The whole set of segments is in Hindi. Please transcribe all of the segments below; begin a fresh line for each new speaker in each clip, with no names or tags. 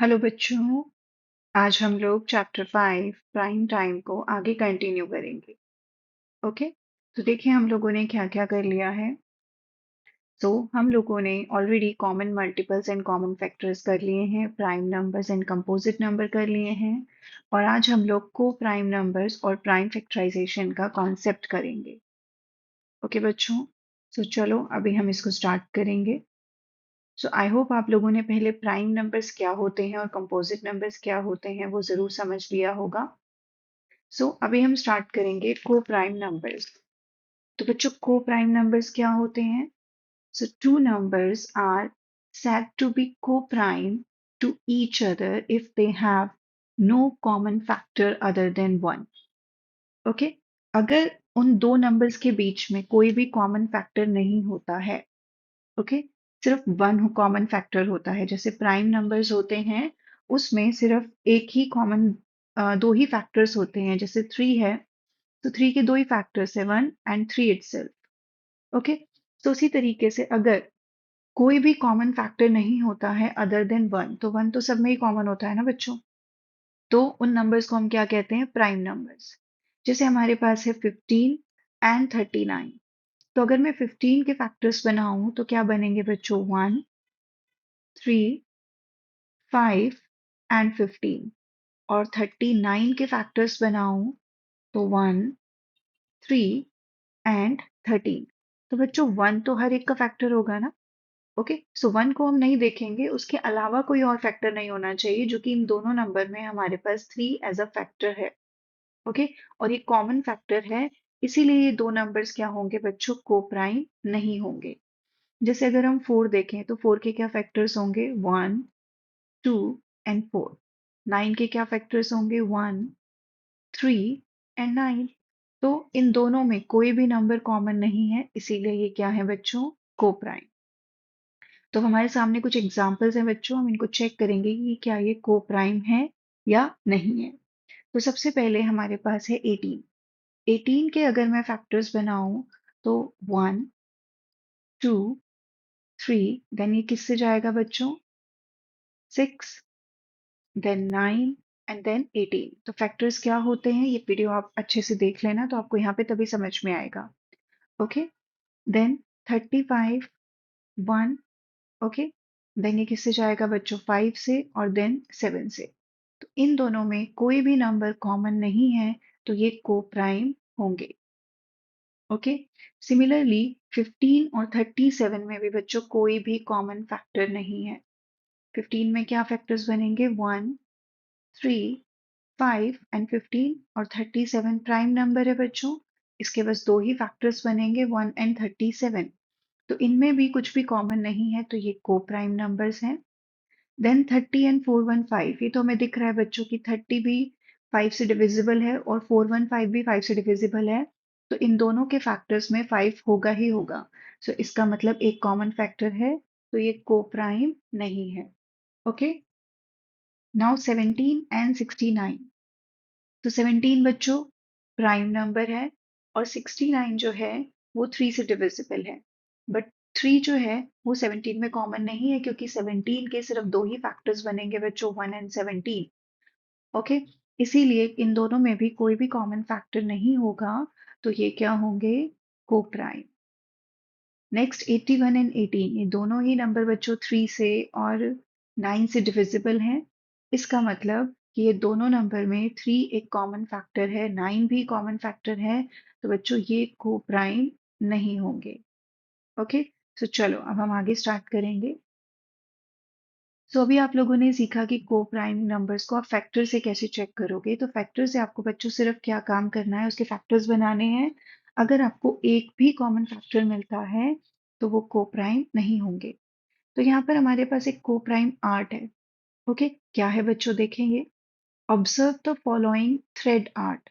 हेलो बच्चों। आज हम लोग चैप्टर 5 प्राइम टाइम को आगे कंटिन्यू करेंगे। ओके। तो देखिए हम लोगों ने क्या क्या कर लिया है। तो हम लोगों ने already common multiples and common factors कर लिए हैं, prime numbers and composite number कर लिए हैं, और आज हम लोग को प्राइम नंबर्स और प्राइम फैक्टराइजेशन का कॉन्सेप्ट करेंगे। ओके बच्चों। तो चलो अभी हम इसको स्टार्ट करेंगे। सो आई होप आप लोगों ने पहले प्राइम नंबर्स क्या होते हैं और कंपोजिट नंबर्स क्या होते हैं वो जरूर समझ लिया होगा। सो अभी हम स्टार्ट करेंगे को प्राइम नंबर्स। तो बच्चों को प्राइम नंबर्स क्या होते हैं? So two numbers are said to be co-prime to each other if they have no common factor other than one. Okay. अगर उन दो नंबर्स के बीच में कोई भी कॉमन फैक्टर नहीं होता है, ओके, सिर्फ वन कॉमन फैक्टर होता है, जैसे प्राइम नंबर्स होते हैं उसमें सिर्फ एक ही कॉमन, दो ही फैक्टर्स होते हैं, जैसे थ्री है तो थ्री के दो ही फैक्टर्स है, one and three itself. Okay. तो उसी तरीके से अगर कोई भी कॉमन फैक्टर नहीं होता है अदर देन वन, तो वन तो सब में ही कॉमन होता है ना बच्चों, तो उन नंबर्स को हम क्या कहते हैं? Prime numbers. जैसे हमारे पास है 15 एंड 39। तो अगर मैं 15 के फैक्टर्स बनाऊं तो क्या बनेंगे बच्चों? 1, 3, 5 एंड 15। और 39 के फैक्टर्स बनाऊं तो 1, 3 एंड 13। तो बच्चों वन तो हर एक का फैक्टर होगा ना। ओके। सो वन को हम नहीं देखेंगे, उसके अलावा कोई और फैक्टर नहीं होना चाहिए, जो कि इन दोनों नंबर में हमारे पास थ्री एज अ फैक्टर है। ओके। और ये कॉमन फैक्टर है, इसीलिए ये दो नंबर्स क्या होंगे बच्चों? को प्राइम नहीं होंगे। जैसे अगर हम फोर देखें तो फोर के क्या फैक्टर्स होंगे? One, two and four. Nine के क्या फैक्टर्स होंगे? One, three and nine. तो इन दोनों में कोई भी नंबर कॉमन नहीं है, इसीलिए ये क्या है बच्चों? को प्राइम। तो हमारे सामने कुछ एग्जाम्पल्स हैं बच्चों, हम इनको चेक करेंगे कि क्या ये को प्राइम है या नहीं है। तो सबसे पहले हमारे पास है 18। 18 के अगर मैं फैक्टर्स बनाऊं तो वन, टू, थ्री, देन ये किससे जाएगा बच्चों? Six, then nine and then 18। तो फैक्टर्स क्या होते हैं, ये वीडियो आप अच्छे से देख लेना, तो आपको यहाँ पे तभी समझ में आएगा। Okay. Then 35, one, okay, then ये किससे जाएगा बच्चों? फाइव से और देन सेवन से। तो इन दोनों में कोई भी नंबर कॉमन नहीं है, तो ये को प्राइम होंगे। ओके। सिमिलरली 15 और 37 में भी बच्चों कोई भी कॉमन फैक्टर नहीं है। 15 में क्या फैक्टर्स बनेंगे? One, three, five and 15। और 37 प्राइम नंबर है बच्चों, इसके बस दो ही फैक्टर्स बनेंगे, वन एंड 37। तो इनमें भी कुछ भी कॉमन नहीं है, तो ये को प्राइम नंबर्स हैं। देन 30 एंड 415, ये तो हमें दिख रहा है बच्चों की 30 भी 5 से डिविजिबल है और 415 भी 5 से डिविजिबल है। तो इन दोनों के फैक्टर्स में 5 होगा ही होगा। सो इसका मतलब एक कॉमन फैक्टर है, तो ये को प्राइम नहीं है। ओके। Now 17 and 69। तो 17 बच्चों प्राइम नंबर है, और 69 जो है वो 3 से डिविजिबल है। बट 3 जो है वो 17 में कॉमन नहीं है, क्योंकि 17 के सिर्फ दो ही फैक्टर्स बनेंगे बच्चों, 1 एंड 17। ओके। इसीलिए इन दोनों में भी कोई भी कॉमन फैक्टर नहीं होगा, तो ये क्या होंगे? को प्राइम। नेक्स्ट 81 एंड 18, ये दोनों ही नंबर बच्चों 3 से और 9 से डिविजिबल हैं। इसका मतलब कि ये दोनों नंबर में 3 एक कॉमन फैक्टर है, 9 भी कॉमन फैक्टर है, तो बच्चों ये को प्राइम नहीं होंगे। ओके। सो चलो अब हम आगे स्टार्ट करेंगे। सो अभी आप लोगों ने सीखा कि को प्राइम नंबर्स को आप फैक्टर से कैसे चेक करोगे। तो फैक्टर से आपको बच्चों सिर्फ क्या काम करना है? उसके फैक्टर्स बनाने हैं। अगर आपको एक भी कॉमन फैक्टर मिलता है तो वो को प्राइम नहीं होंगे। तो यहाँ पर हमारे पास एक को प्राइम आर्ट है। ओके। क्या है बच्चों? देखेंगे। Observe the following thread art.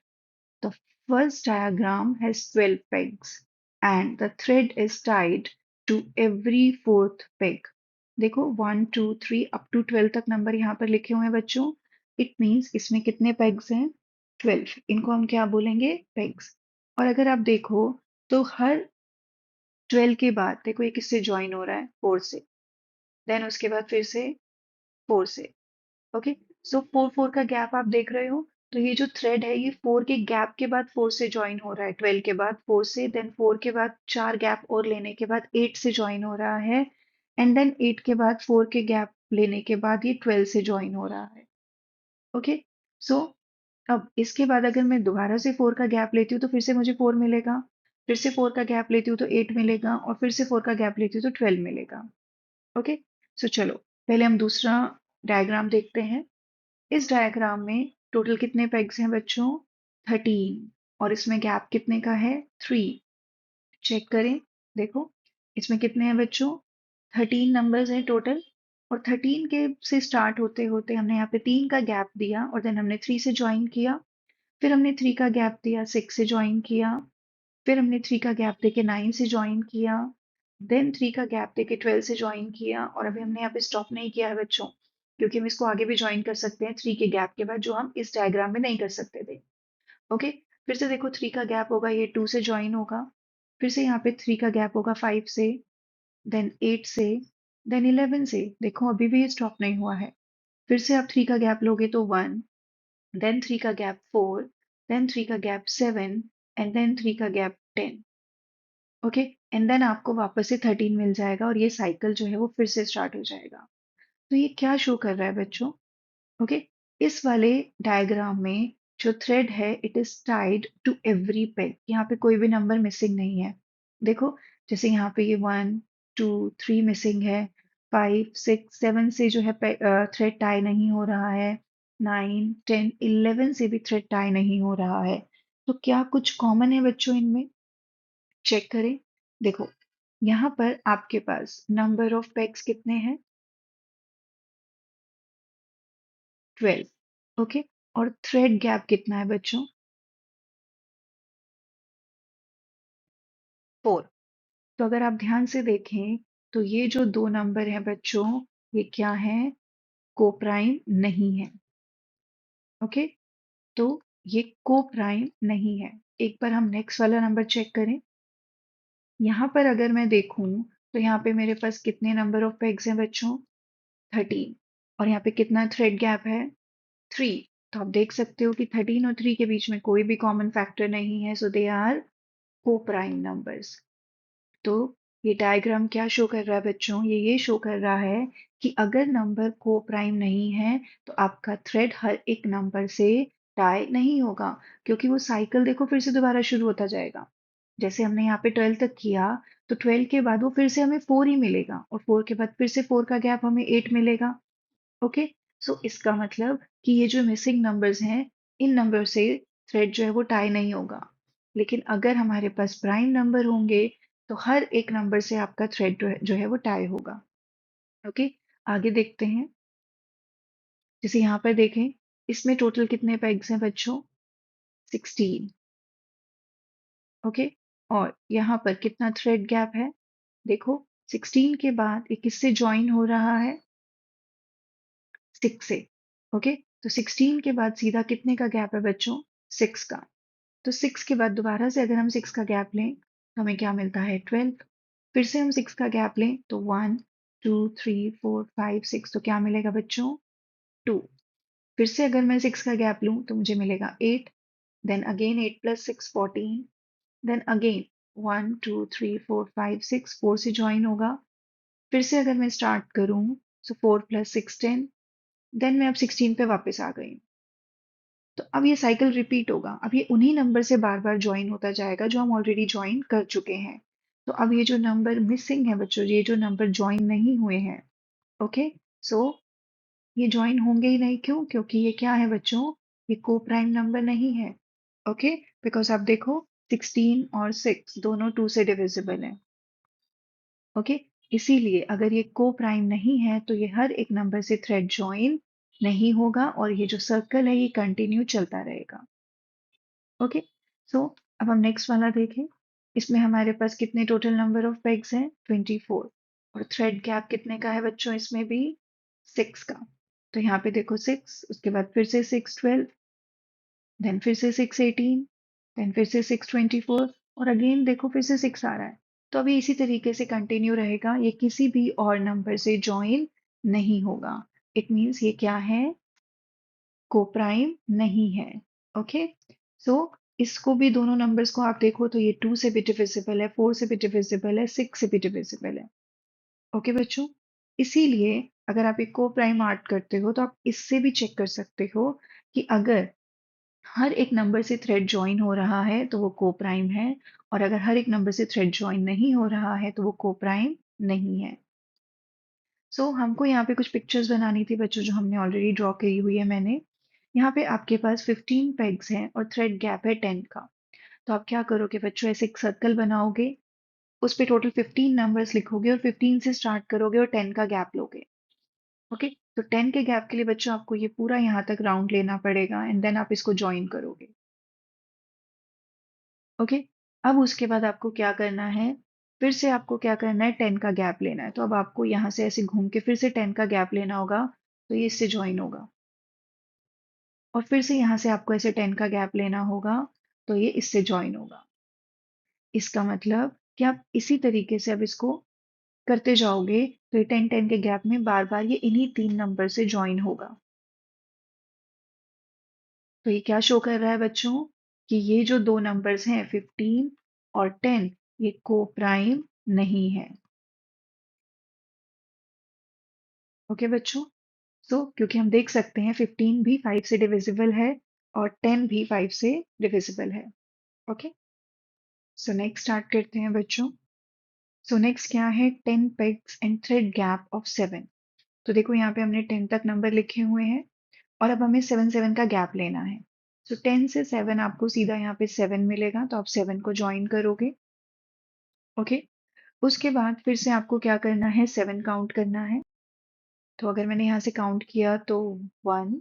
The first diagram has 12 pegs and the thread is tied to every fourth peg. देखो 1, 2, 3 अप टू 12 तक नंबर यहाँ पर लिखे हुए हैं बच्चों। इट मीन्स इसमें कितने पेग्स हैं? 12। इनको हम क्या बोलेंगे? पेग्स। और अगर आप देखो तो हर 12 के बाद देखो ये किससे ज्वाइन हो रहा है? 4 से। देन उसके बाद फिर से 4 से, ओके। सो 4 4 का गैप आप देख रहे हो, तो ये जो थ्रेड है ये 4 के गैप के बाद 4 से ज्वाइन हो रहा है, 12 के बाद 4 से, देन 4 के बाद 4 गैप और लेने के बाद 8 से ज्वाइन हो रहा है, एंड देन 8 के बाद 4 के गैप लेने के बाद ये 12 से ज्वाइन हो रहा है। ओके। सो अब इसके बाद अगर मैं दोबारा से 4 का गैप लेती हूँ तो फिर से मुझे 4 मिलेगा, फिर से 4 का गैप लेती हूँ तो 8 मिलेगा, और फिर से 4 का गैप लेती हूँ तो 12 मिलेगा। ओके। सो चलो पहले हम दूसरा डायग्राम देखते हैं। इस डायग्राम में टोटल कितने पेग्स हैं बच्चों? 13। और इसमें गैप कितने का है? 3। चेक करें, देखो इसमें कितने हैं बच्चों? 13 नंबर्स हैं टोटल, और 13 के से स्टार्ट होते होते हमने यहाँ पे 3 का गैप दिया, और देन हमने 3 से ज्वाइन किया, फिर हमने 3 का गैप दिया, 6 से ज्वाइन किया, फिर हमने 3 का गैप देके 9 से ज्वाइन किया, देन 3 का गैप देके 12 से ज्वाइन किया, और अभी हमने यहाँ पे स्टॉप नहीं किया है बच्चों, क्योंकि हम इसको आगे भी ज्वाइन कर सकते हैं 3 के गैप के बाद, जो हम इस डायग्राम में नहीं कर सकते थे। ओके। फिर से देखो 3 का गैप होगा, ये 2 से ज्वाइन होगा, फिर से यहाँ पे 3 का गैप होगा 5 से, देन 8 से, देन 11 से, देखो अभी भी ये स्टॉप नहीं हुआ है। फिर से आप 3 का गैप लोगे तो 1, देन 3 का गैप 4, देन 3 का गैप 7, एंड देन 3 का गैप 10। ओके। एंड देन आपको वापस से 13 मिल जाएगा, और ये साइकिल जो है वो फिर से स्टार्ट हो जाएगा। तो ये क्या शो कर रहा है बच्चों? ओके। इस वाले डायग्राम में जो थ्रेड है it is tied to every peg, यहाँ पे कोई भी नंबर मिसिंग नहीं है। देखो जैसे यहाँ पे ये 1 2 3 मिसिंग है, 5 6 7 से जो है थ्रेड टाई नहीं हो रहा है, 9 10 11 से भी थ्रेड टाई नहीं हो रहा है। तो क्या कुछ कॉमन है बच्चों इनमें? चेक करें, देखो यहाँ पर आपके पास नंबर ऑफ पेग्स कितने हैं? 12। ओके। और थ्रेड गैप कितना है बच्चों? 4। तो अगर आप ध्यान से देखें तो ये जो दो नंबर हैं बच्चों, ये क्या है? कोप्राइम नहीं है। ओके। तो ये कोप्राइम नहीं है। एक बार हम नेक्स्ट वाला नंबर चेक करें। यहाँ पर अगर मैं देखूं तो यहाँ पे मेरे पास कितने नंबर ऑफ पेग्स हैं बच्चों? 13। और यहाँ पे कितना थ्रेड गैप है? 3। तो आप देख सकते हो कि 13 और 3 के बीच में कोई भी कॉमन फैक्टर नहीं है, सो दे आर कोप्राइम नंबर्स। तो ये डायग्राम क्या शो कर रहा है बच्चों? ये शो कर रहा है कि अगर नंबर को प्राइम नहीं है तो आपका थ्रेड हर एक नंबर से टाई नहीं होगा, क्योंकि वो साइकिल देखो फिर से दोबारा शुरू होता जाएगा। जैसे हमने यहाँ पे 12 तक किया, तो 12 के बाद वो फिर से हमें 4 ही मिलेगा, और 4 के बाद फिर से 4 का गैप हमें 8 मिलेगा। ओके। सो इसका मतलब कि ये जो मिसिंग नंबर्स हैं, इन नंबर से थ्रेड जो है वो टाई नहीं होगा। लेकिन अगर हमारे पास प्राइम नंबर होंगे तो हर एक नंबर से आपका थ्रेड जो है वो टाई होगा। ओके। आगे देखते हैं। जैसे यहाँ पर देखें, इसमें टोटल कितने पेग्स हैं बच्चों? 16। ओके। और यहाँ पर कितना थ्रेड गैप है? देखो 16 के बाद ये किससे ज्वाइन हो रहा है? 6 से। ओके। तो 16 के बाद सीधा कितने का गैप है बच्चों? 6 का। तो 6 के बाद दोबारा से अगर हम 6 का गैप लें तो हमें क्या मिलता है? 12। फिर से हम 6 का गैप लें तो 1 2 3 4 5 6, तो क्या मिलेगा बच्चों? 2। फिर से अगर मैं 6 का गैप लूं तो मुझे मिलेगा 8, then again 8 plus 6 14, then again 1 2 3 4 5 6, 4 से ज्वाइन होगा। फिर से अगर मैं स्टार्ट करूं तो 4 प्लस 6 10, देन मैं अब 16 पे वापस आ गई। तो अब ये साइकिल रिपीट होगा, अब ये उन्हीं नंबर से बार बार ज्वाइन होता जाएगा जो हम ऑलरेडी ज्वाइन कर चुके हैं। तो अब ये जो नंबर मिसिंग है बच्चों, ये जो नंबर ज्वाइन नहीं हुए हैं, ओके, सो ये ज्वाइन होंगे ही नहीं। क्यों? क्योंकि ये क्या है बच्चों? ये को प्राइम नंबर नहीं है। ओके। बिकॉज आप देखो 16 और 6 दोनों 2 से डिविजिबल हैं। ओके। इसीलिए अगर ये को प्राइम नहीं है तो ये हर एक नंबर से थ्रेड ज्वाइन नहीं होगा, और ये जो सर्कल है ये कंटिन्यू चलता रहेगा। ओके। सो अब हम नेक्स्ट वाला देखें। इसमें हमारे पास कितने टोटल नंबर ऑफ पेग्स हैं? 24। और थ्रेड गैप कितने का है बच्चों? इसमें भी 6 का। तो यहाँ पे देखो 6, उसके बाद फिर से 6 12, देन फिर से 6 18, देन फिर से 6 24, और अगेन देखो फिर से 6 आ रहा है। तो अभी इसी तरीके से कंटिन्यू रहेगा, ये किसी भी और नंबर से ज्वाइन नहीं होगा। इट मीन्स ये क्या है, कोप्राइम नहीं है। ओके, सो इसको भी, दोनों नंबर्स को आप देखो तो ये 2 से भी डिविजिबल है, 4 से भी डिविजिबल है, 6 से भी डिविजिबल है। ओके बच्चों, इसीलिए अगर आप एक कोप्राइम आर्ट करते हो तो आप इससे भी चेक कर सकते हो कि अगर हर एक नंबर से थ्रेड ज्वाइन हो रहा है तो वो कोप्राइम है, और अगर हर एक नंबर से थ्रेड ज्वाइन नहीं हो रहा है तो वो कोप्राइम नहीं है। हमको यहाँ पे कुछ पिक्चर्स बनानी थी बच्चों, जो हमने ऑलरेडी ड्रॉ करी हुई है मैंने। यहाँ पे आपके पास 15 पेग्स हैं और थ्रेड गैप है 10 का। तो आप क्या करोगे बच्चों, ऐसे एक सर्कल बनाओगे, उस पे टोटल 15 नंबर्स लिखोगे और 15 से स्टार्ट करोगे और 10 का गैप लोगे। ओके, तो 10 के गैप के लिए बच्चों आपको ये पूरा यहाँ तक राउंड लेना पड़ेगा एंड देन आप इसको ज्वाइन करोगे। ओके, अब उसके बाद आपको क्या करना है, फिर से आपको क्या करना है, 10 का गैप लेना है। तो अब आपको यहाँ से ऐसे घूम के फिर से 10 का गैप लेना होगा, तो ये इससे ज्वाइन होगा। और फिर से यहाँ से आपको ऐसे 10 का गैप लेना होगा, तो ये इससे ज्वाइन होगा। इसका मतलब कि आप इसी तरीके से अब इसको करते जाओगे तो ये 10-10 के गैप में बार बार ये इन्हीं 3 नंबर से ज्वाइन होगा। तो ये क्या शो कर रहा है बच्चों, कि ये जो दो नंबर्स हैं 15 और 10, ये को प्राइम नहीं है। ओके बच्चों, क्योंकि हम देख सकते हैं 15 भी 5 से डिविजिबल है और 10 भी 5 से डिविजिबल है। ओके, सो नेक्स्ट स्टार्ट करते हैं बच्चों। सो नेक्स्ट क्या है, 10 pegs and thread gap of 7। तो देखो यहाँ पे हमने 10 तक नंबर लिखे हुए हैं और अब हमें 7-7 का गैप लेना है। 10 से 7 आपको सीधा यहाँ पे 7 मिलेगा, तो आप 7 को ज्वाइन करोगे। ओके, उसके बाद फिर से आपको क्या करना है, 7 काउंट करना है। तो अगर मैंने यहाँ से काउंट किया तो 1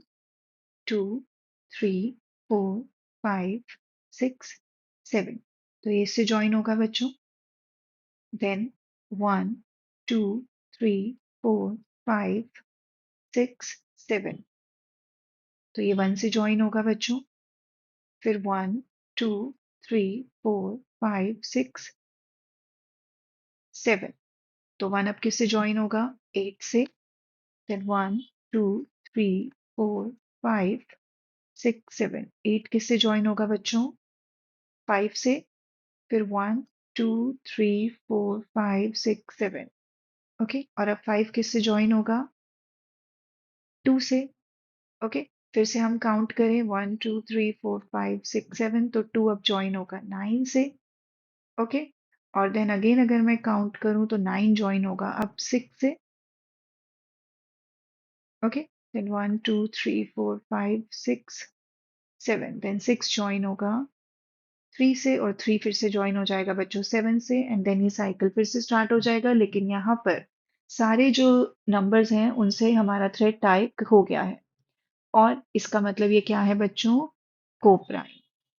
2 3 4 5 6 7, तो ये इससे ज्वाइन होगा बच्चों। देन 1 2 3 4 5 6 7, तो ये 1 से ज्वाइन होगा बच्चों। फिर 1 2 3 4 5 6 7, तो 1 अब किससे ज्वाइन होगा, 8 से। देन 1 2 3 4 5 6 7, 8 किससे ज्वाइन होगा बच्चों, 5 से। फिर 1 2 3 4 5 6 7, ओके, और अब 5 किससे ज्वाइन होगा, 2 से। ओके, फिर से हम काउंट करें 1 2 3 4 5 6 7, तो 2 अब ज्वाइन होगा 9 से। ओके, और देन अगेन अगर मैं काउंट करूं तो 9 ज्वाइन होगा अब 6 से। ओके, देन 1 2 3 4 5 6 7, देन 6 ज्वाइन होगा 3 से, और 3 फिर से ज्वाइन हो जाएगा बच्चों 7 से, एंड देन ये साइकिल फिर से स्टार्ट हो जाएगा। लेकिन यहाँ पर सारे जो नंबर्स हैं उनसे हमारा थ्रेड टाइप हो गया है, और इसका मतलब ये क्या है बच्चों, कोप्राइम।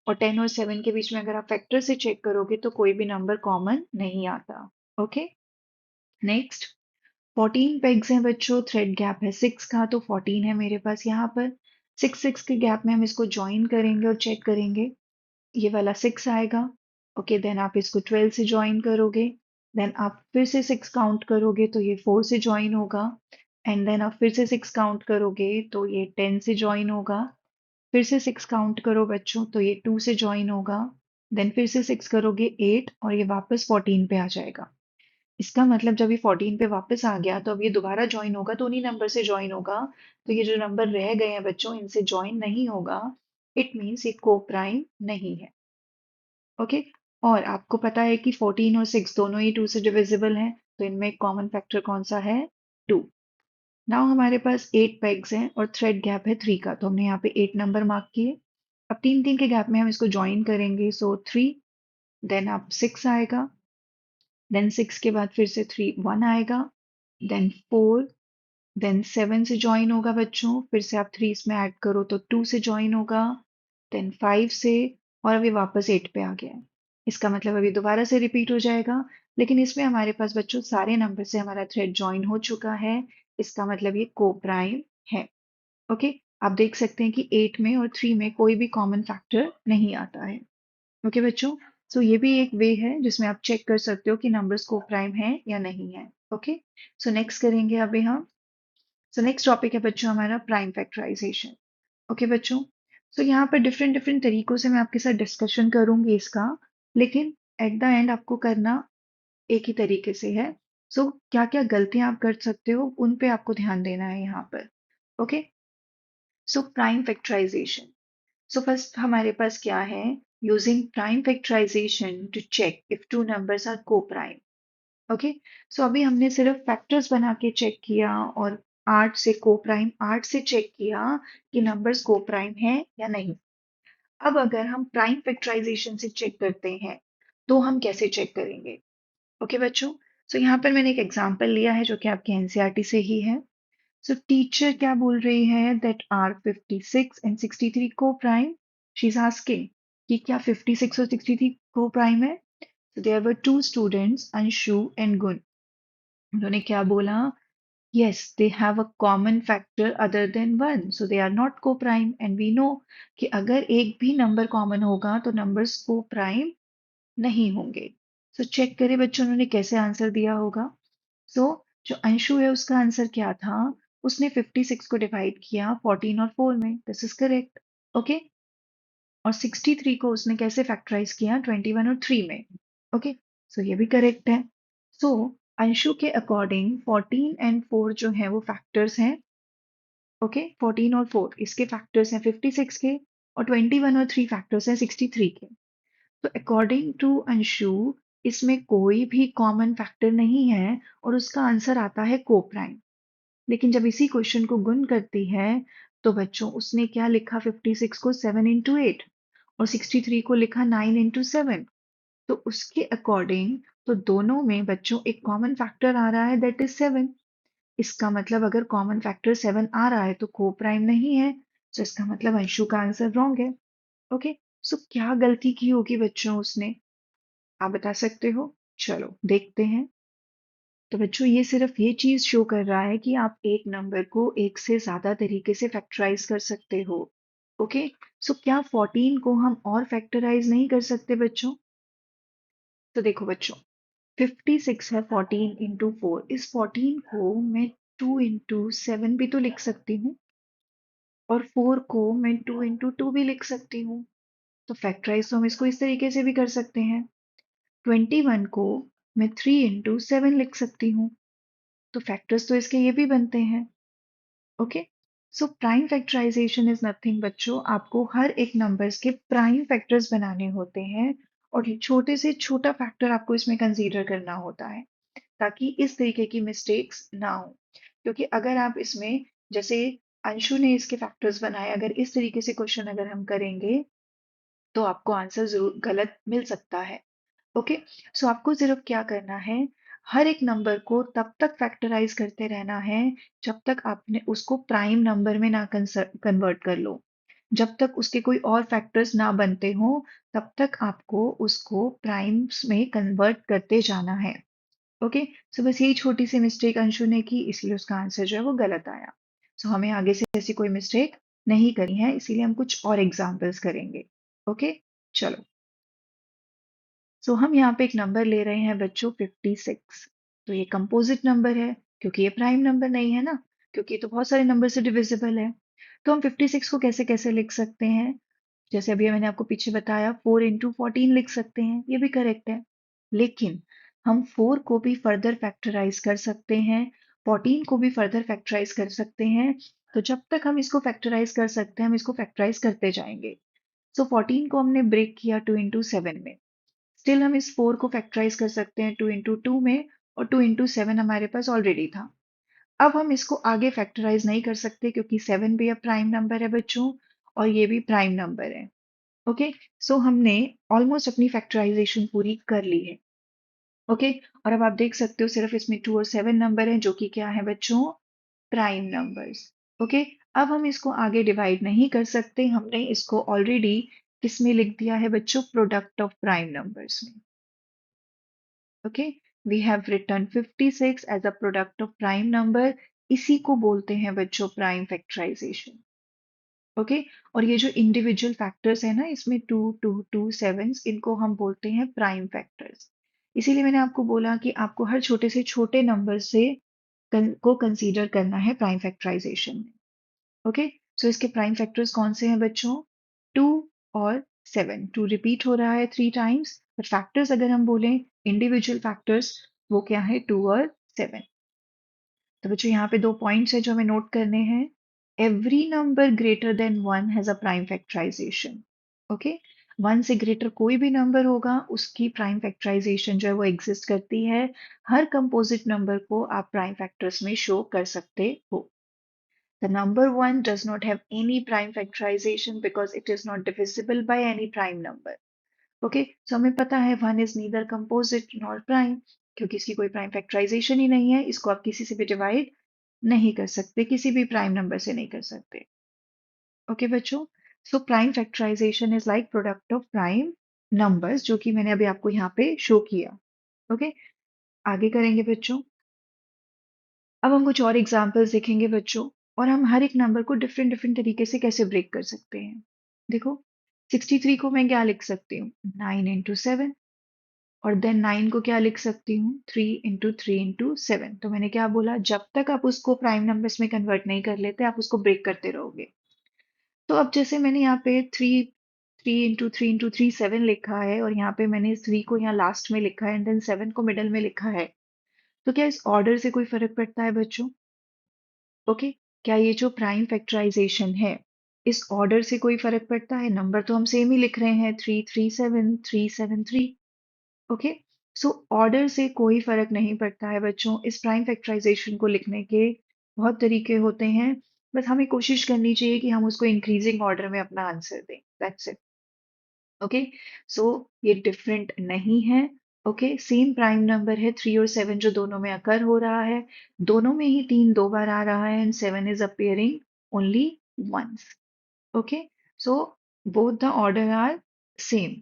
और 10 और 7 के बीच में अगर आप फैक्टर से चेक करोगे तो कोई भी नंबर कॉमन नहीं आता। ओके, नेक्स्ट 14 पेग्स हैं बच्चों, थ्रेड गैप है 6 का, तो 14 है मेरे पास यहाँ पर। 6 के गैप में हम इसको ज्वाइन करेंगे और चेक करेंगे, ये वाला 6 आएगा। ओके, देन आप इसको 12 से ज्वाइन करोगे। देन आप फिर से 6 काउंट करोगे तो ये 4 से ज्वाइन होगा। एंड देन आप फिर से 6 काउंट करोगे तो ये 10 से ज्वाइन होगा। फिर से 6 काउंट करो बच्चों तो ये 2 से ज्वाइन होगा। देन फिर से 6 करोगे 8, और ये वापस 14 पे आ जाएगा। इसका मतलब जब ये 14 पे वापस आ गया तो अब ये दोबारा ज्वाइन होगा तो उन्हीं नंबर से ज्वाइन होगा। तो ये जो नंबर रह गए हैं बच्चों इनसे ज्वाइन नहीं होगा। इट मीन्स ये को प्राइम नहीं है। ओके, और आपको पता है कि 14 और 6 दोनों ही 2 से डिविजिबल हैं, तो इनमें एक कॉमन फैक्टर कौन सा है, 2। नाउ हमारे पास 8 पेग्स हैं और थ्रेड गैप है 3 का, तो हमने यहाँ पे 8 नंबर मार्क किए। अब 3-3 के गैप में हम इसको ज्वाइन करेंगे, सो 3, देन अब 6 आएगा, देन 6 के बाद फिर से 3 1 आएगा, देन 4, देन 7 से ज्वाइन होगा बच्चों, फिर से आप 3 इसमें ऐड करो तो 2 से ज्वाइन होगा, देन 5 से, और अभी वापस 8 पे आ गया है। इसका मतलब अभी दोबारा से रिपीट हो जाएगा, लेकिन इसमें हमारे पास बच्चों सारे नंबर से हमारा थ्रेड ज्वाइन हो चुका है। इसका मतलब ये को प्राइम है। ओके, आप देख सकते हैं कि 8 में और 3 में कोई भी कॉमन फैक्टर नहीं आता है। ओके बच्चों, ये भी एक वे है जिसमें आप चेक कर सकते हो कि नंबर्स को प्राइम है या नहीं है। ओके, नेक्स्ट करेंगे अभी हम सो नेक्स्ट टॉपिक है बच्चों हमारा प्राइम फैक्टराइजेशन। ओके बच्चों, सो यहाँ पर डिफरेंट डिफरेंट तरीकों से मैं आपके साथ डिस्कशन करूंगी इसका, लेकिन एट द एंड आपको करना एक ही तरीके से है। सो क्या क्या गलतियां आप कर सकते हो उन पे आपको ध्यान देना है यहाँ पर। Okay, so prime factorization. So first हमारे पास क्या है, using prime factorization to check if two numbers are coprime. Okay, so अभी हमने सिर्फ फैक्टर्स बना के चेक किया और आर्ट से चेक किया कि नंबर्स को प्राइम है या नहीं। अब अगर हम प्राइम फैक्टराइजेशन से चेक करते हैं तो हम कैसे चेक करेंगे। ओके बच्चों, सो यहाँ पर मैंने एक एग्जांपल लिया है जो कि आपके एनसीईआरटी से ही है। सो टीचर क्या बोल रही है, दैट आर 56 एंड 63 को प्राइम। शी इज आस्किंग कि क्या 56 और 63 को प्राइम है। So there were two students, Anshu and Gun. उन्होंने क्या बोला, yes they have a common factor other than one, so they are not co-prime, and we know कि अगर एक भी नंबर कॉमन होगा तो नंबर्स को प्राइम नहीं होंगे। सो चेक करें बच्चों उन्होंने कैसे आंसर दिया होगा। सो जो अंशु है उसका आंसर क्या था, उसने 56 को डिवाइड किया 14 और 4 में, दिस इज करेक्ट। ओके, और 63 को उसने कैसे फैक्टराइज किया, 21 और 3 में। ओके, सो ये भी करेक्ट है। सो अंशु के अकॉर्डिंग 14 एंड 4 जो है वो फैक्टर्स हैं। ओके, 14 और 4 इसके फैक्टर्स हैं 56 के, और 21 और 3 फैक्टर्स हैं 63 के। तो अकॉर्डिंग टू अंशु इसमें कोई भी कॉमन फैक्टर नहीं है और उसका आंसर आता है को प्राइम। लेकिन जब इसी क्वेश्चन को गुण करती है तो बच्चों उसने क्या लिखा, 56 को 7 इंटू 8 और 63 को लिखा 9 इंटू 7। तो उसके अकॉर्डिंग तो दोनों में बच्चों एक कॉमन फैक्टर आ रहा है, दैट इज 7। इसका मतलब अगर कॉमन फैक्टर 7 आ रहा है तो को प्राइम नहीं है, तो इसका मतलब अंशु का आंसर रॉन्ग है। ओके, सो क्या गलती की होगी बच्चों उसने, आप बता सकते हो। चलो देखते हैं। तो बच्चों ये सिर्फ ये चीज शो कर रहा है कि आप एक नंबर को एक से ज्यादा तरीके से फैक्टराइज कर सकते हो। ओके, सो क्या 14 को हम और फैक्टराइज नहीं कर सकते बच्चों। तो देखो बच्चों, 56 है 14 इंटू 4, इस 14 को मैं 2 इंटू 7 भी तो लिख सकती हूँ, और 4 को मैं 2 इंटू 2 भी लिख सकती हूँ। तो फैक्टराइज तो हम इसको इस तरीके से भी कर सकते हैं। 21 को मैं 3 इंटू 7 लिख सकती हूँ, तो फैक्टर्स तो इसके ये भी बनते हैं। Okay, so prime factorisation is nothing बच्चों, आपको हर एक नंबर्स के प्राइम फैक्टर्स बनाने होते हैं और छोटे से छोटा फैक्टर आपको इसमें कंसीडर करना होता है ताकि इस तरीके की मिस्टेक्स ना हो। क्योंकि अगर आप इसमें, जैसे अंशु ने इसके फैक्टर्स बनाए, अगर इस तरीके से क्वेश्चन अगर हम करेंगे तो आपको आंसर जरूर गलत मिल सकता है। ओके, सो आपको सिर्फ क्या करना है, हर एक नंबर को तब तक फैक्टराइज करते रहना है जब तक आपने उसको प्राइम नंबर में ना कन्वर्ट कर लो। जब तक उसके कोई और फैक्टर्स ना बनते हो तब तक आपको उसको प्राइम्स में कन्वर्ट करते जाना है। ओके, सो बस यही छोटी सी मिस्टेक अंशु ने की, इसलिए उसका आंसर जो है वो गलत आया। सो हमें आगे से ऐसी कोई मिस्टेक नहीं करनी है, इसीलिए हम कुछ और एग्जाम्पल्स करेंगे। ओके, चलो। सो हम यहाँ पे एक नंबर ले रहे हैं बच्चों 56। तो ये कंपोजिट नंबर है क्योंकि ये प्राइम नंबर नहीं है ना, क्योंकि ये तो बहुत सारे नंबर से डिविजिबल है। तो हम 56 को कैसे कैसे लिख सकते हैं, जैसे अभी मैंने आपको पीछे बताया 4 इंटू 14 लिख सकते हैं, ये भी करेक्ट है। लेकिन हम 4 को भी फर्दर फैक्टराइज कर सकते हैं, 14 को भी फर्दर फैक्टराइज कर सकते हैं। तो जब तक हम इसको फैक्टराइज कर सकते हैं हम इसको फैक्टराइज करते जाएंगे। सो 14 को हमने ब्रेक किया 2 इंटू 7 में, स्टिल हम इस 4 को फैक्टराइज कर सकते हैं 2 इंटू 2 में, और 2 इंटू 7 हमारे पास ऑलरेडी था। अब हम इसको आगे फैक्टराइज नहीं कर सकते क्योंकि 7 भी अब प्राइम नंबर है बच्चों, और ये भी प्राइम नंबर है। ओके, सो हमने ऑलमोस्ट अपनी फैक्टराइजेशन पूरी कर ली है। ओके, और अब आप देख सकते हो सिर्फ इसमें 2 और 7 नंबर हैं जो कि क्या है बच्चों, प्राइम नंबर्स। ओके, अब हम इसको आगे डिवाइड नहीं कर सकते, हमने इसको ऑलरेडी किसमें लिख दिया है बच्चों, प्रोडक्ट ऑफ प्राइम नंबर्स में। Okay, we have written 56 as a product of prime number, इसी को बोलते हैं बच्चों प्राइम फैक्टराइजेशन। ओके, और ये जो इंडिविजुअल फैक्टर्स है ना इसमें 2 2 2 7, इनको हम बोलते हैं प्राइम फैक्टर्स। इसीलिए मैंने आपको बोला कि आपको हर छोटे से छोटे नंबर से को कंसीडर करना है प्राइम फैक्टराइजेशन में। ओके, सो इसके प्राइम फैक्टर्स कौन से हैं बच्चों? 2 और 7। 2 रिपीट हो रहा है 3 टाइम्स, पर फैक्टर्स अगर हम बोलें इंडिविजुअल फैक्टर्स, वो क्या है? 2 और 7। तो बच्चों यहाँ पे 2 पॉइंट्स है जो हमें नोट करने हैं। Every number greater than 1 has a prime factorization. Okay, 1 से ग्रेटर कोई भी नंबर होगा उसकी प्राइम फैक्टराइजेशन जो है वो एग्जिस्ट करती है। हर कंपोजिट नंबर को आप प्राइम फैक्टर्स में शो कर सकते हो। The number 1 does not have any prime factorization because it is not divisible by any prime number. Okay, so हमें पता है 1 is neither composite nor prime, क्योंकि इसकी कोई प्राइम फैक्टराइजेशन ही नहीं है। इसको आप किसी से भी डिवाइड नहीं कर सकते, किसी भी प्राइम नंबर से नहीं कर सकते। ओके बच्चों, so prime factorisation is like product of prime numbers, जो कि मैंने अभी आपको यहाँ पे शो किया। ओके, आगे करेंगे बच्चों। अब हम कुछ और एग्जाम्पल्स देखेंगे बच्चों, और हम हर एक नंबर को डिफरेंट डिफरेंट तरीके से कैसे ब्रेक कर सकते हैं। देखो, 63 को मैं क्या लिख सकती हूँ? 9 into 7। और देन 9 को क्या लिख सकती हूँ? 3 into 3 into 7। तो मैंने क्या बोला? जब तक आप उसको प्राइम नंबर्स में कन्वर्ट नहीं कर लेते, आप उसको ब्रेक करते रहोगे। तो अब जैसे मैंने यहाँ पे 3 into 3 into 3 7 लिखा है, और यहाँ पे मैंने 3 को यहाँ लास्ट में लिखा है एंड देन 7 को मिडल में लिखा है, तो क्या इस ऑर्डर से कोई फर्क पड़ता है बच्चों? ओके, क्या ये जो प्राइम फैक्टराइजेशन है, इस ऑर्डर से कोई फर्क पड़ता है? नंबर तो हम सेम ही लिख रहे हैं, 3 3 7 3 7 3। ओके, सो ऑर्डर से कोई फर्क नहीं पड़ता है बच्चों। इस प्राइम फैक्टराइजेशन को लिखने के बहुत तरीके होते हैं, बस हमें कोशिश करनी चाहिए कि हम उसको इंक्रीजिंग ऑर्डर में अपना आंसर दें। That's it. ओके, सो ये डिफरेंट नहीं है। ओके, सेम प्राइम नंबर है 3 और 7 जो दोनों में अकर हो रहा है। दोनों में ही 3 दो बार आ रहा है and 7 is appearing only once. Okay, so both the order are same.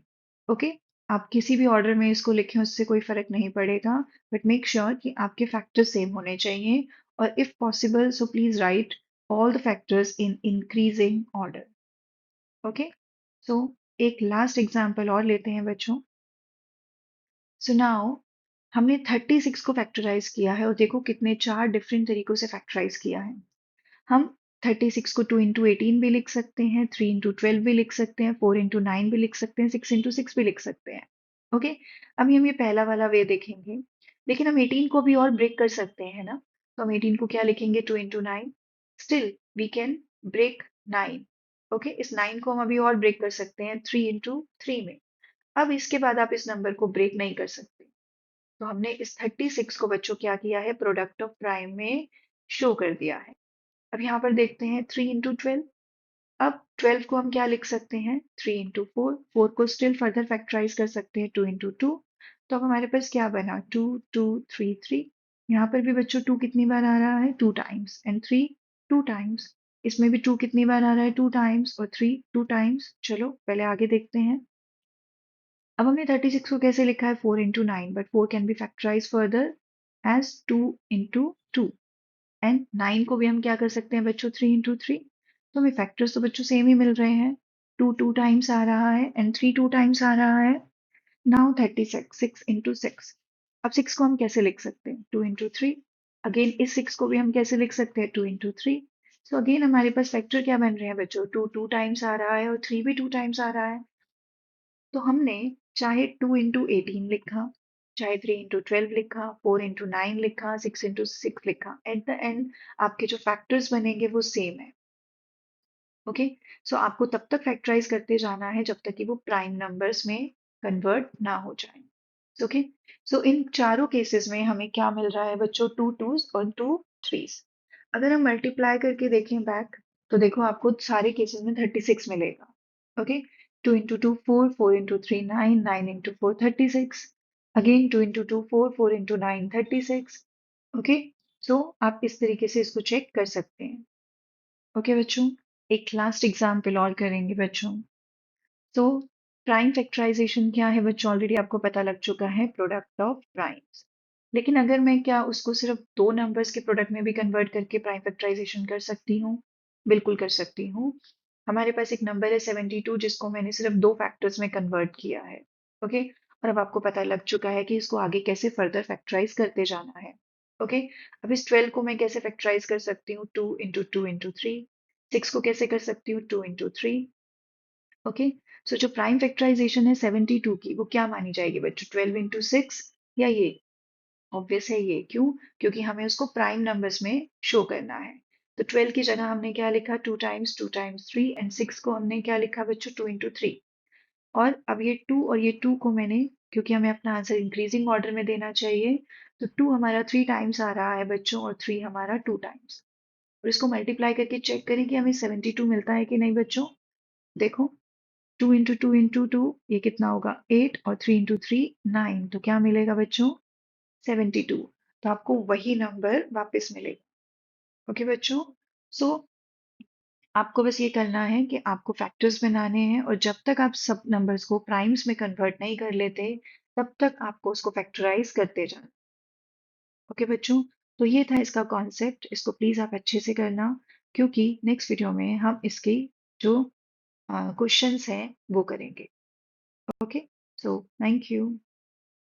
Okay, आप किसी भी ऑर्डर में इसको लिखें, उससे कोई फर्क नहीं पड़ेगा, बट मेक श्योर कि आपके फैक्टर्स सेम होने चाहिए। और if possible so please write all the factors in increasing order. Okay, so एक लास्ट एग्जाम्पल और लेते हैं बच्चों। सो नाउ हमने 36 को फैक्टराइज किया है, और देखो कितने 4 डिफरेंट तरीकों से फैक्टराइज किया है। हम 36 को 2 into 18 भी लिख सकते हैं, 3 into 12 भी लिख सकते हैं, 4 into 9 भी लिख सकते हैं, 6 into 6 भी लिख सकते हैं। ओके, अभी हम ये पहला वाला वे देखेंगे, लेकिन हम 18 को भी और ब्रेक कर सकते हैं ना। तो हम 18 को क्या लिखेंगे? 2 into 9। Still we can break 9। Okay, इस 9 को हम अभी और ब्रेक कर सकते हैं 3 into 3 में। अब इसके बाद आप इस नंबर को ब्रेक नहीं कर सकते। तो हमने इस 36 को बच्चों क्या किया है? प्रोडक्ट ऑफ प्राइम में शो कर दिया है। अब यहाँ पर देखते हैं 3 into 12। अब 12 को हम क्या लिख सकते हैं? 3 into 4। 4 को स्टिल फर्दर फैक्टराइज कर सकते हैं 2 into 2। तो अब हमारे पास क्या बना? 2 2 3 3। यहाँ पर भी बच्चों 2 कितनी बार आ रहा है? 2 टाइम्स। And 3 2 times. इसमें भी 2 कितनी बार आ रहा है? 2 टाइम्स। और 3 2 टाइम्स। चलो पहले आगे देखते हैं। अब हमने 36 को कैसे लिखा है? 4 into 9, but 4 can be factorise further as 2 into 2। And 9 को भी हम क्या कर सकते हैं बच्चों? 3 into 3। तो हमें फैक्टर्स तो बच्चों सेम ही मिल रहे हैं। 2 टाइम्स आ रहा है एंड 3 2 टाइम्स आ रहा है। Now 36 6 into 6। अब 6 को हम कैसे लिख सकते हैं? 2 into 3। अगेन इस 6 को भी हम कैसे लिख सकते हैं? 2 into 3। सो अगेन हमारे पास फैक्टर क्या बन रहे हैं बच्चों? 2 टाइम्स आ रहा है और 3 भी 2 टाइम्स आ रहा है। तो हमने चाहे 2 into 18 लिखा, चाहे 3 into 12 लिखा, 4 into 9 लिखा, 6 into 6 लिखा, एट द एंड आपके जो फैक्टर्स बनेंगे वो सेम है। ओके, सो आपको तब तक फैक्टराइज करते जाना है जब तक कि वो प्राइम नंबर्स में कन्वर्ट ना हो जाए। ओके, सो इन चारों केसेस में हमें क्या मिल रहा है बच्चों? 2 2s और 2 3s। अगर हम मल्टीप्लाई करके देखें बैक, तो देखो आपको सारे केसेस में 36 मिलेगा। Okay, 2 into 2 4, 4 into 3 9, 9 into 4 36। Again 2 into 2 4, 4 into 9 36। Okay, so आप इस तरीके से इसको चेक कर सकते हैं। ओके बच्चों, एक लास्ट एग्जाम्पल और करेंगे बच्चों। तो प्राइम फैक्टराइजेशन क्या है बच्चों? ऑलरेडी आपको पता लग चुका है, प्रोडक्ट ऑफ प्राइम्स। लेकिन अगर मैं क्या उसको सिर्फ दो नंबर्स के प्रोडक्ट में भी कन्वर्ट करके प्राइम फैक्टराइजेशन कर सकती हूँ? बिल्कुल कर सकती हूँ। हमारे पास एक नंबर है 72, जिसको मैंने सिर्फ दो फैक्टर्स में कन्वर्ट किया है। ओके, और अब आपको पता लग चुका है कि इसको आगे कैसे फर्दर फैक्टराइज करते जाना है। ओके। अब इस 12 को मैं कैसे फैक्टराइज कर सकती हूँ? 2 into 2 into 3। 6 को कैसे कर सकती हूँ? 2 into 3। ओके। सो जो प्राइम फैक्टराइजेशन है 72 की, वो क्या मानी जाएगी बच्चों? 12 into 6 या ये? ऑब्वियस है ये। क्यों? क्योंकि हमें उसको प्राइम नंबर्स में शो करना है। तो 12 की जगह हमने क्या लिखा? 2 times 3 एंड 6 को हमने क्या लिखा बच्चों? 2 into 3। और अब ये 2 और ये 2 को मैंने, क्योंकि हमें अपना आंसर इंक्रीजिंग ऑर्डर में देना चाहिए, तो 2 हमारा 3 टाइम्स आ रहा है बच्चों, और 3 हमारा 2 टाइम्स। और इसको मल्टीप्लाई करके चेक करें कि हमें 72 मिलता है कि नहीं बच्चों। देखो, 2 into 2 into 2, ये कितना होगा? 8, और 3 into 3 9। तो क्या मिलेगा बच्चों? 72। तो आपको वही नंबर वापस मिलेगा। ओके बच्चों। सो आपको बस ये करना है कि आपको फैक्टर्स बनाने हैं, और जब तक आप सब नंबर्स को प्राइम्स में कन्वर्ट नहीं कर लेते, तब तक आपको उसको फैक्टराइज करते जाना। ओके बच्चों। तो ये था इसका कॉन्सेप्ट। इसको प्लीज आप अच्छे से करना, क्योंकि नेक्स्ट वीडियो में हम इसकी जो क्वेश्चंस हैं वो करेंगे। ओके। So thank you.